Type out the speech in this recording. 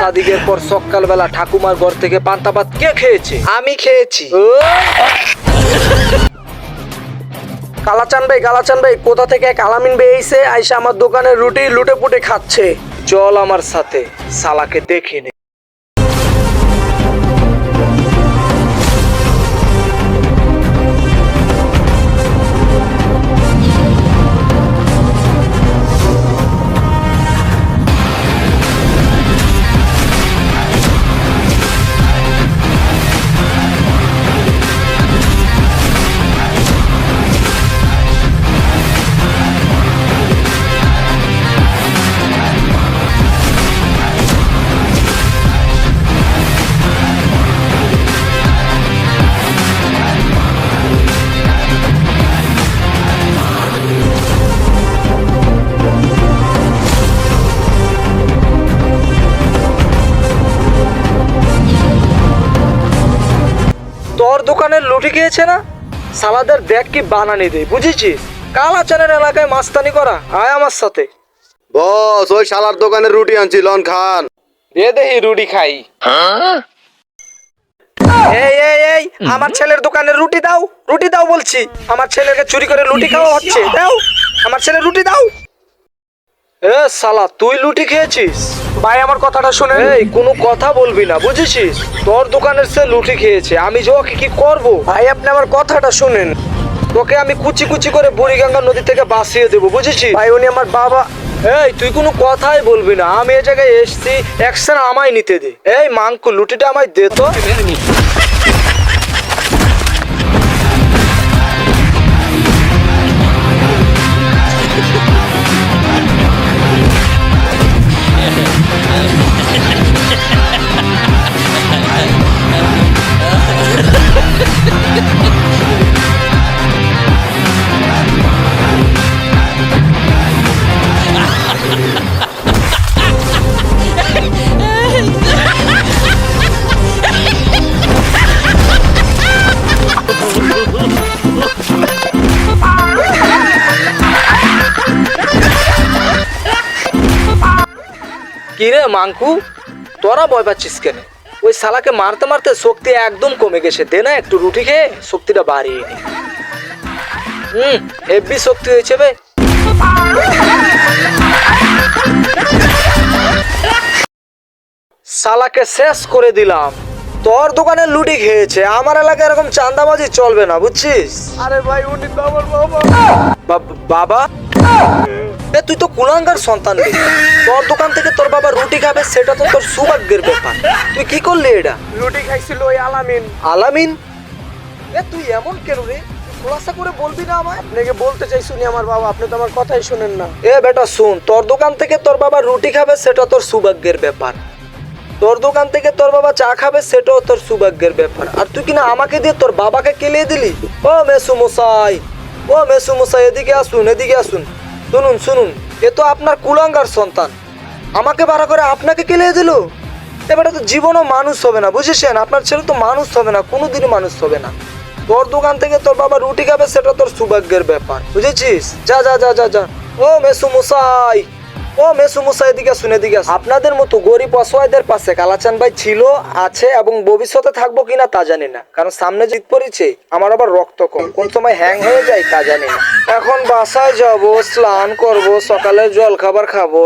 সাদিকের পর সকালবেলা ঠাকুমার ঘর থেকে পান্তা ভাত কে খেয়েছে? আমি খেয়েছি। কালাচান ভাই কোথা থেকে এক আলামিন বেরিয়েছে আইসা আমার দোকানের রুটি লুটে পুটে খাচ্ছে। চল আমার সাথে, শালাকে দেখি নে। তোর দোকানের লুটি খেয়েছে না? সালাদের দেখ কি বানানি দেয়, বুঝেছিস? কালাচানের এলাকায় মাস্তানি করা। আয় আমার সাথে। বস, ওই শালার দোকানে রুটি আনছি, লন খান। দে দেহি রুটি খাই। এই আমার ছেলের দোকানে রুটি দাও বলছি। আমার ছেলেকে চুরি করে রুটি খাওয়া হচ্ছে। দাও আমার ছেলে রুটি দাও। এ শালা, তুই লুটি খেয়েছিস? ভাই আমার কথাটা শুনে। এই কোনো কথা বলবি না, বুঝেছিস? তোর দোকানের সে লুটি খেয়েছে, আমি যে ওকে কি করব? ভাই আপনি আমার কথাটা শুনেন। তোকে আমি কুচি কুচি করে বুড়িগঙ্গা নদী থেকে বাঁচিয়ে দেবো, বুঝেছিস? ভাই উনি আমার বাবা। এই তুই কোনো কথাই বলবি না। আমি এই জায়গায় এসছি, অ্যাকশন আমায় নিতে দে। এই মাংকু, লুটিটা আমায় দে তো। কিরে মাংকু, তোরা ভয় পাচ্ছিস কেন? ওই শালাকে মারতে মারতে শক্তি একদম কমে গেছে। দে না একটু রুটি খেয়ে শক্তিটা বাড়িয়ে নি। হেভি শক্তি হয়েছে বে। শালাকে শেষ করে দিলাম। তোর দোকানে লুটি খেয়েছে, আমার এলাকায় এরকম চাঁদাবাজি চলবে না, বুঝছিস? আরে ভাই উনি তো আমার বাবা। বাবা? এ তুই তো কুলাঙ্গার সন্তান রে। তোর দোকান থেকে তোর বাবা রুটি খাবে, সেটা তো তোর সৌভাগ্যের ব্যাপার। তুই কি করলি এটা? রুটি খাইছিল ওই আলামিন। আলামিন? এ তুই এমন কেন রে? তুই খোলাসা করে বলবি না আমায়? আপনাকে বলতে চাই শুনি আমার বাবা, আপনি তো আমার কথাই শুনেন না। এ বেটা শুন, তোর দোকান থেকে তোর বাবা রুটি খাবে সেটা তোর সৌভাগ্যের ব্যাপার। তোর দোকান থেকে তোর বাবা চা খাবে সেটাও তোর সৌভাগ্যের ব্যাপার। আর তুই কিনা আমাকে দিয়ে তোর বাবাকে কেলিয়ে দিলি। ও মেসু মশাই, এদিকে আসুন, এদিকে আসুন। শুনুন, এ তো আপনার কুলাঙ্গার সন্তান, আমাকে ভাড়া করে আপনাকে কেলিয়ে দিল। এবারে তো জীবনও মানুষ হবে না, বুঝেছেন? আপনার ছেলে তো মানুষ হবে না, কোনোদিনই মানুষ হবে না। তোর দোকান থেকে তোর বাবা রুটি খাবে সেটা তোর সৌভাগ্যের ব্যাপার, বুঝেছিস? যা যা যা যা যা। ও মেসু মশাই, এদিকে আসুন, এদিকে আসুন। আপনাদের মতো গরিব অসহায়দের পাশে কালাচান ভাই ছিল, আছে এবং ভবিষ্যতে থাকবো কিনা তা জানি না। কারণ সামনে জিত পড়েছে, আমার আবার রক্ত কম, কোন সময় হ্যাং হয়ে যায় তা জানি না। এখন বাসায় যাবো, স্নান করবো, সকালে জল খাবার খাবো।